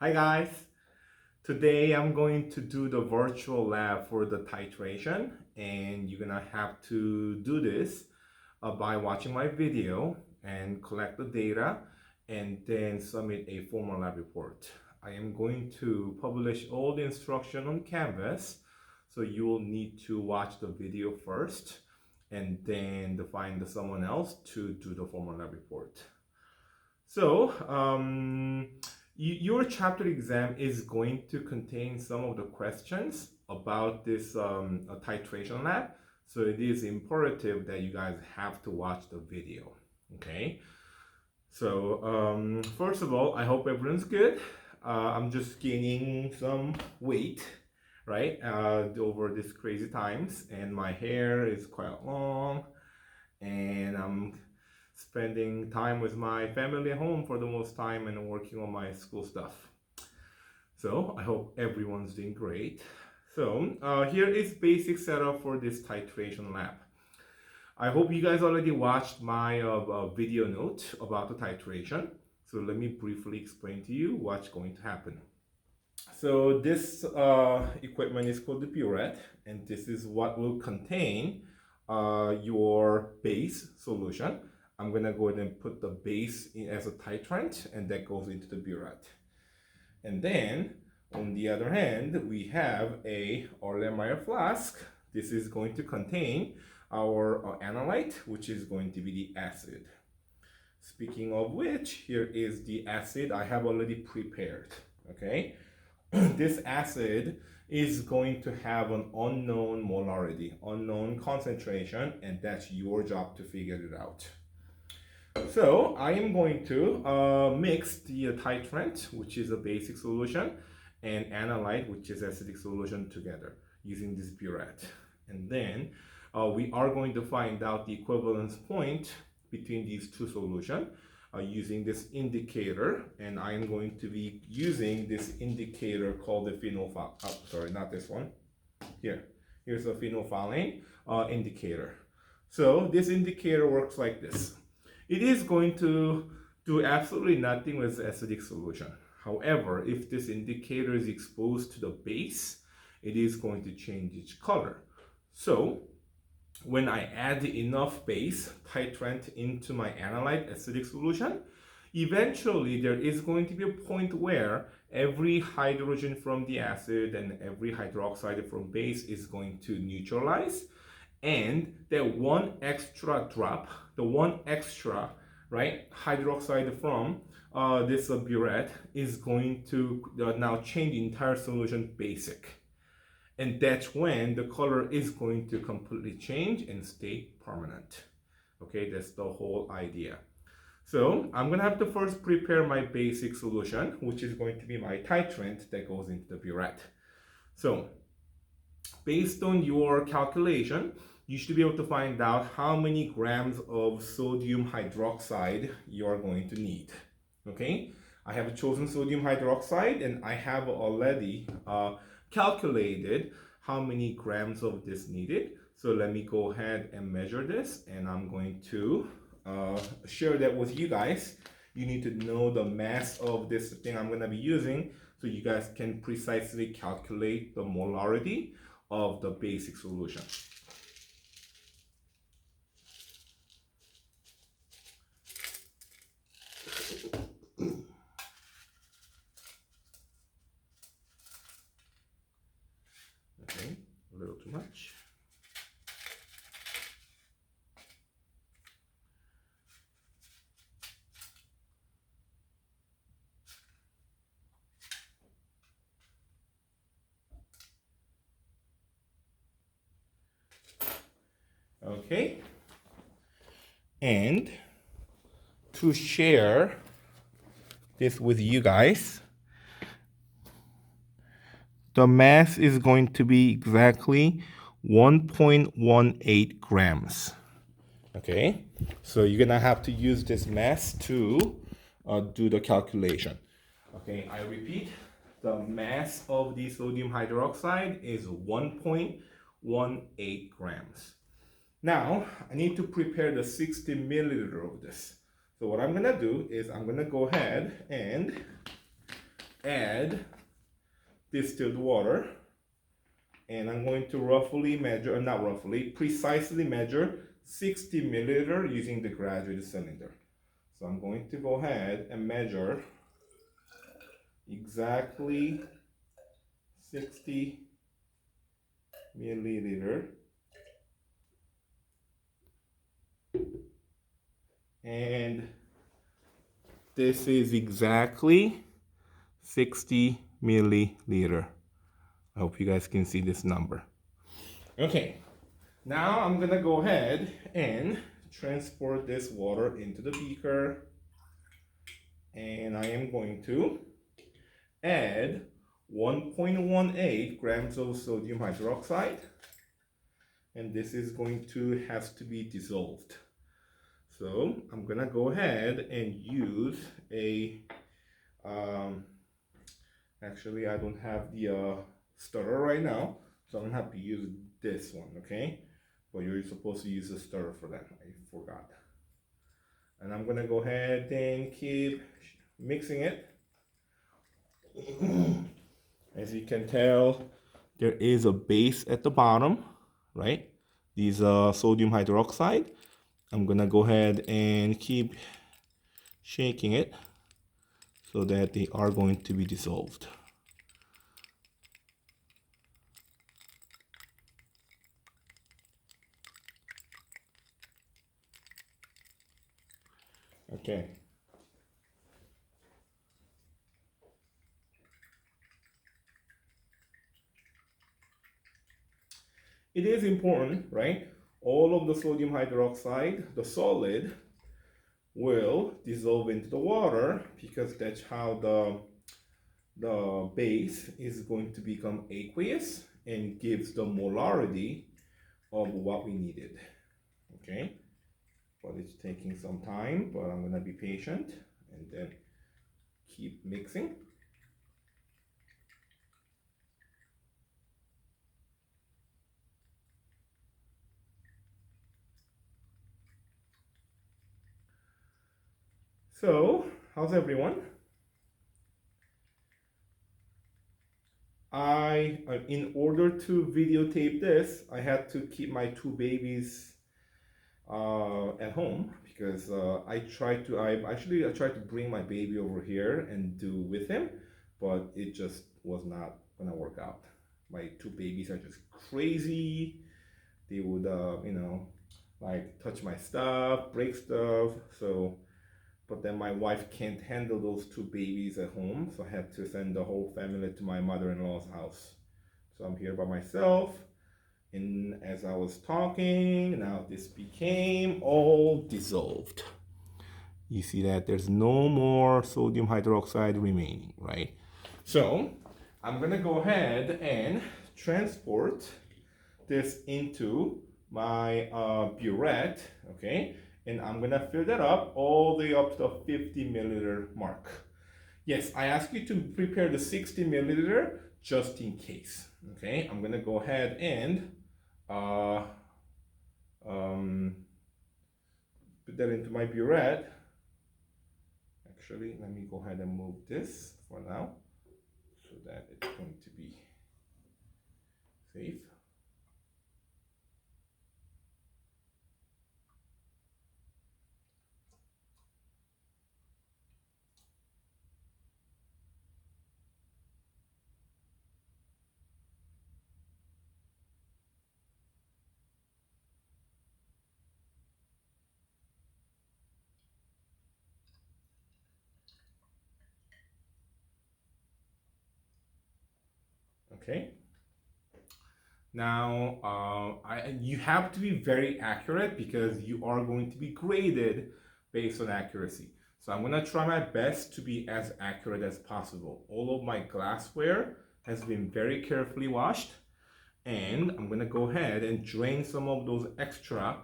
Hi guys! Today I'm going to do the virtual lab for the titration, and you're gonna have to do this by watching my video and collect the data and then submit a formal lab report. I am going to publish all the instruction on Canvas, so you will need to watch the video first and then find someone else to do the formal lab report. So, your chapter exam is going to contain some of the questions about this titration lab. So it is imperative that you guys have to watch the video. Okay. So first of all, I hope everyone's good. I'm just gaining some weight, right, over these crazy times, and my hair is quite long, and I'm spending time with my family at home for the most time and working on my school stuff. So I hope everyone's doing great. So here is basic setup for this titration lab. I hope you guys already watched my video note about the titration. So let me briefly explain to you what's going to happen. So this equipment is called the burette, and this is what will contain your base solution. I'm gonna go ahead and put the base in as a titrant, and that goes into the burette. And then on the other hand, we have a Erlenmeyer flask. This is going to contain our analyte, which is going to be the acid. Speaking of which, here is the acid I have already prepared. Okay, this acid is going to have an unknown molarity, unknown concentration, and that's your job to figure it out. So I am going to mix the titrant, which is a basic solution, and analyte, which is acidic solution, together using this burette. And then we are going to find out the equivalence point between these two solutions using this indicator, and I am going to be using this indicator called the phenolphthalein. Sorry, not this one. Here's a phenolphthalein indicator. So this indicator works like this. It is going to do absolutely nothing with acidic solution. However, if this indicator is exposed to the base, it is going to change its color. So when I add enough base titrant into my analyte acidic solution, eventually there is going to be a point where every hydrogen from the acid and every hydroxide from base is going to neutralize, and that one extra drop, the one extra, right, hydroxide from this burette is going to now change the entire solution basic. And that's when the color is going to completely change and stay permanent. Okay, that's the whole idea. So I'm gonna have to first prepare my basic solution, which is going to be my titrant that goes into the burette. So based on your calculation, you should be able to find out how many grams of sodium hydroxide you are going to need. Okay, I have chosen sodium hydroxide, and I have already calculated how many grams of this needed. So let me go ahead and measure this, and I'm going to share that with you guys. You need to know the mass of this thing I'm going to be using so you guys can precisely calculate the molarity of the basic solution. Okay, a little too much. Okay, and to share this with you guys, the mass is going to be exactly 1.18 grams. Okay, so you're gonna have to use this mass to do the calculation. Okay, I repeat, the mass of the sodium hydroxide is 1.18 grams. Now, I need to prepare the 60 milliliter of this. So what I'm gonna do is I'm gonna go ahead and add distilled water, and I'm going to roughly measure, not roughly, precisely measure 60 milliliter using the graduated cylinder. So I'm going to go ahead and measure exactly 60 milliliter. And this is exactly 60 milliliter. I hope you guys can see this number. Okay, now I'm gonna go ahead and transport this water into the beaker, and I am going to add 1.18 grams of sodium hydroxide, and this is going to have to be dissolved. So I'm gonna go ahead and use a actually I don't have the stirrer right now, so I'm gonna have to use this one, okay? But you're supposed to use a stirrer for that. I forgot. And I'm gonna go ahead and keep mixing it. As you can tell, there is a base at the bottom, right? These sodium hydroxide. I'm gonna go ahead and keep shaking it so that they are going to be dissolved. Okay. It is important, right? All of the sodium hydroxide, the solid, will dissolve into the water because that's how the base is going to become aqueous and gives the molarity of what we needed. Okay, but it's taking some time, but I'm gonna be patient and then keep mixing. So, how's everyone? In order to videotape this, I had to keep my two babies at home because I tried to bring my baby over here and do with him, but it just was not gonna work out. My two babies are just crazy. They would, like touch my stuff, break stuff. So, but then my wife can't handle those two babies at home, so I had to send the whole family to my mother-in-law's house. So I'm here by myself. And as I was talking, now this became all dissolved. You see that there's no more sodium hydroxide remaining, right? So I'm gonna go ahead and transport this into my burette, okay? And I'm gonna fill that up all the way up to the 50 milliliter mark. Yes, I ask you to prepare the 60 milliliter just in case, okay? I'm gonna go ahead and put that into my burette. Actually, let me go ahead and move this for now so that it's going to be safe. Okay. Now, you have to be very accurate because you are going to be graded based on accuracy. So I'm gonna try my best to be as accurate as possible. All of my glassware has been very carefully washed, and I'm gonna go ahead and drain some of those extra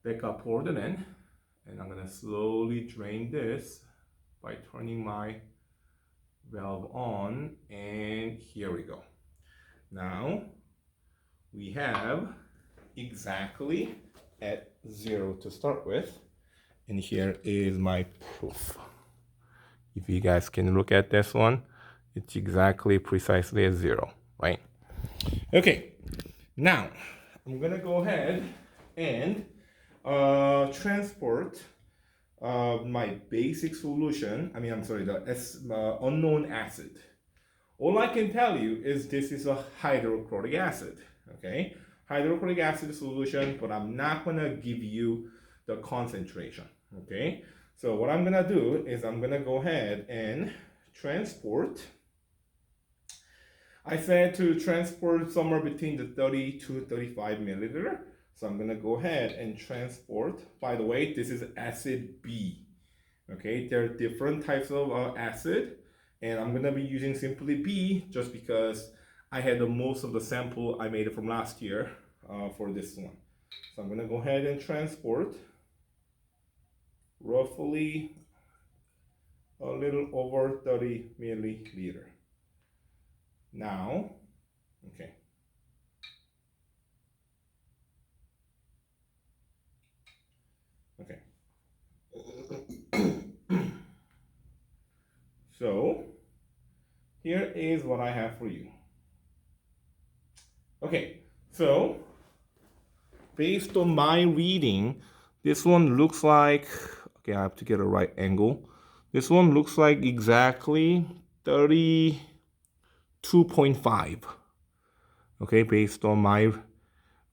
that got poured in, and I'm gonna slowly drain this by turning my valve on, and here we go. Now we have exactly at 0 to start with, and here is my proof. If you guys can look at this one, It's exactly precisely at 0, right? Okay, now I'm gonna go ahead and transport my basic solution. The unknown acid. All I can tell you is this is a hydrochloric acid, okay? Hydrochloric acid solution, but I'm not gonna give you the concentration, okay? So what I'm gonna do is I'm gonna go ahead and transport. I said to transport somewhere between the 30 to 35 milliliter. So I'm gonna go ahead and transport. By the way, this is acid B, okay? There are different types of acid, and I'm gonna be using simply B just because I had the most of the sample I made it from last year for this one. So I'm gonna go ahead and transport roughly a little over 30 milliliter. Now, okay. Okay. So, here is what I have for you. Okay, so based on my reading, this one looks like, okay, I have to get a right angle. This one looks like exactly 32.5. Okay, based on my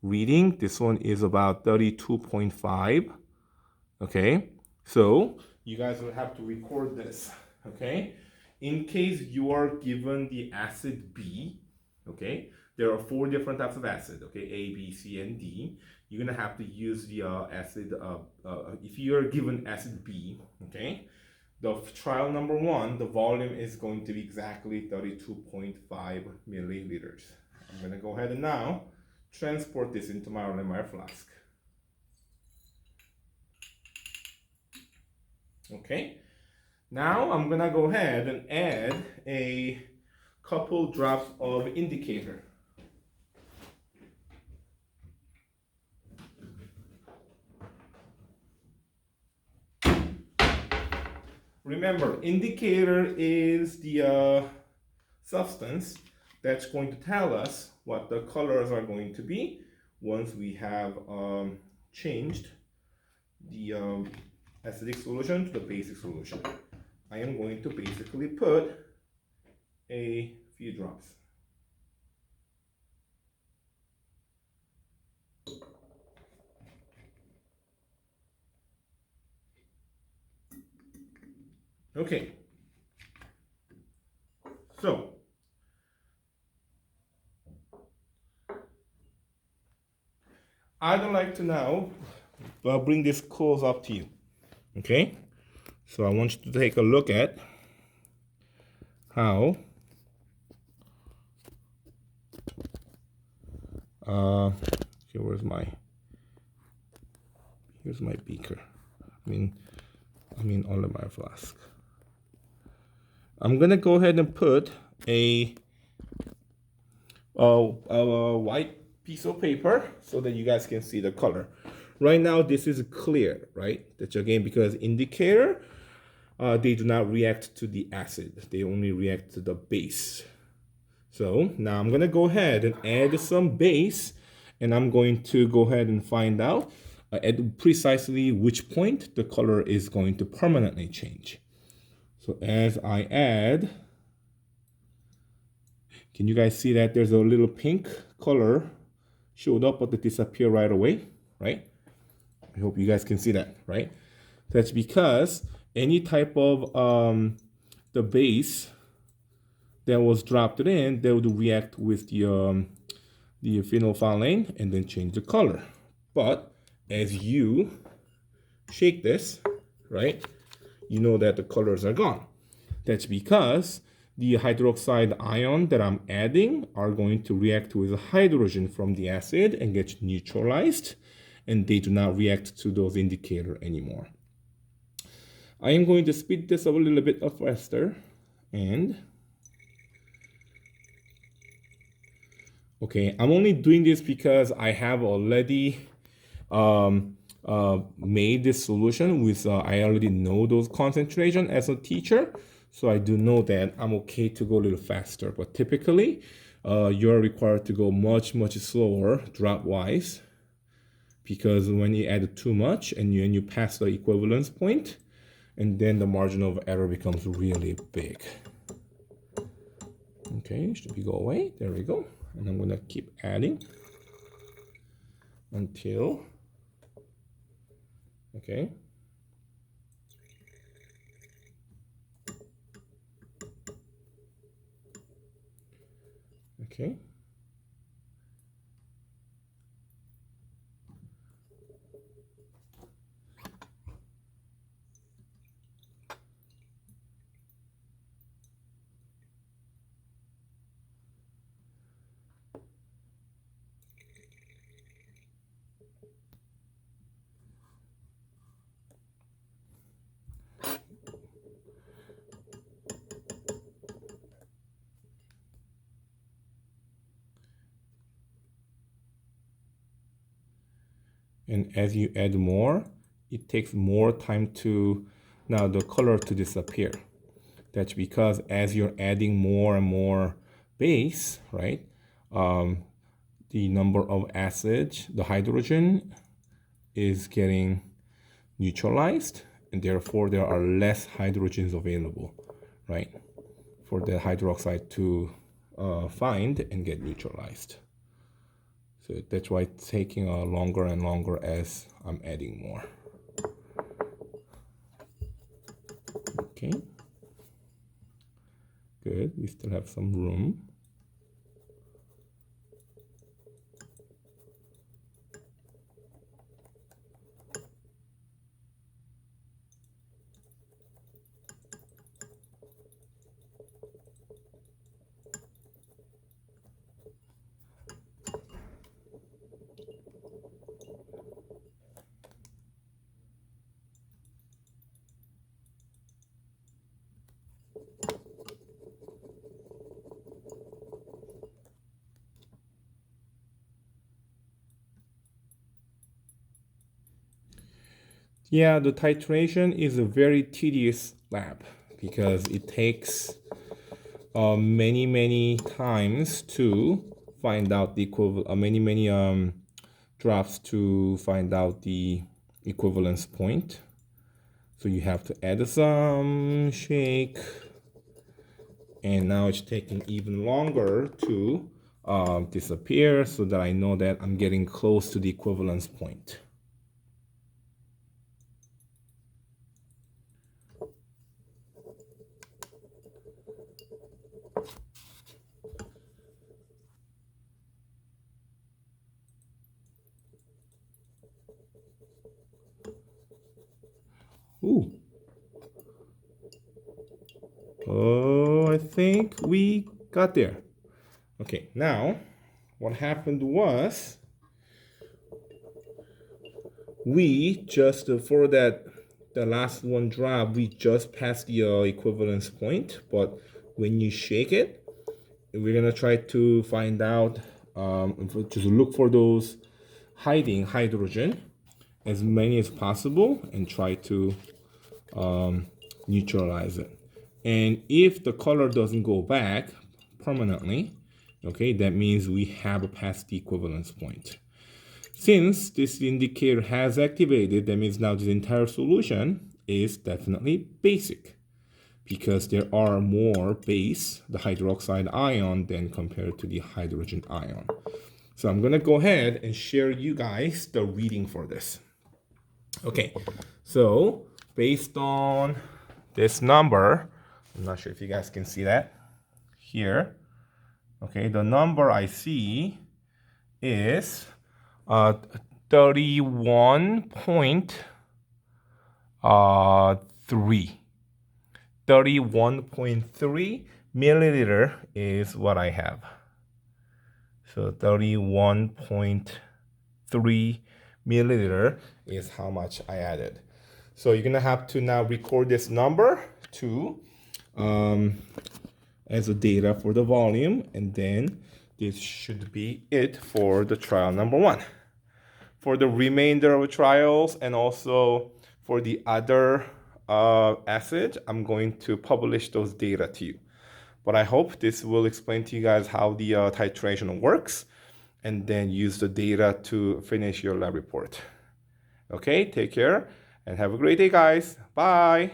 reading, this one is about 32.5. Okay, so you guys will have to record this. Okay, in case you are given the acid B, okay, there are 4 different types of acid, okay, A, B, C, and D. You're gonna have to use the acid, if you're given acid B, okay, the trial number 1, the volume is going to be exactly 32.5 milliliters. I'm gonna go ahead and now transport this into my Erlenmeyer flask. Okay, now I'm gonna go ahead and add a couple drops of indicator. Remember, indicator is the substance that's going to tell us what the colors are going to be once we have changed the acidic solution to the basic solution. I am going to basically put a few drops. Okay, so I'd like to now bring this close up to you. Okay, so I want you to take a look at how okay, here's my beaker. I mean Erlenmeyer flask. I'm gonna go ahead and put a white piece of paper so that you guys can see the color. Right now this is clear, right? That's again because indicator, they do not react to the acid. They only react to the base. So now I'm gonna go ahead and add some base, and I'm going to go ahead and find out at precisely which point the color is going to permanently change. So as I add, can you guys see that there's a little pink color showed up but it disappeared right away, right? I hope you guys can see that, right? That's because any type of the base that was dropped in, they would react with the phenolphthalein and then change the color. But as you shake this, right, you know that the colors are gone. That's because the hydroxide ion that I'm adding are going to react with the hydrogen from the acid and get neutralized, and they do not react to those indicators anymore. I am going to speed this up a little bit faster, and okay, I'm only doing this because I have already made this solution with, I already know those concentration as a teacher. So I do know that I'm okay to go a little faster, but typically you're required to go much slower drop wise, because when you add too much and you pass the equivalence point, and then the margin of error becomes really big. Okay, should we go away? There we go. And I'm gonna keep adding until, okay. Okay. And as you add more, it takes more time to now the color to disappear. That's because as you're adding more and more base, right, the number of acids, the hydrogen is getting neutralized, and therefore there are less hydrogens available, right, for the hydroxide to find and get neutralized. So that's why it's taking longer and longer as I'm adding more. Okay. Good, we still have some room. Yeah, the titration is a very tedious lab because it takes many times to find out the equivalent, many drops to find out the equivalence point. So you have to add some, shake, and now it's taking even longer to disappear, so that I know that I'm getting close to the equivalence point. Ooh. Oh, I think we got there. Okay, now what happened was we just, for that, the last one drop, we just passed the equivalence point, but when you shake it, we're gonna try to find out, just look for those hiding hydrogen, as many as possible, and try to neutralize it. And if the color doesn't go back permanently, okay, that means we have passed the equivalence point. Since this indicator has activated, that means now the entire solution is definitely basic, because there are more base, the hydroxide ion, than compared to the hydrogen ion. So I'm gonna go ahead and share you guys the reading for this. Okay, so based on this number, I'm not sure if you guys can see that here. Okay, the number I see is 31.3. 31.3 milliliter is what I have. So 31.3 milliliter is how much I added. So you're gonna have to now record this number to as a data for the volume, and then this should be it for the trial number 1. For the remainder of the trials, and also for the other acid, I'm going to publish those data to you. But I hope this will explain to you guys how the titration works, and then use the data to finish your lab report. Okay, take care and have a great day, guys. Bye.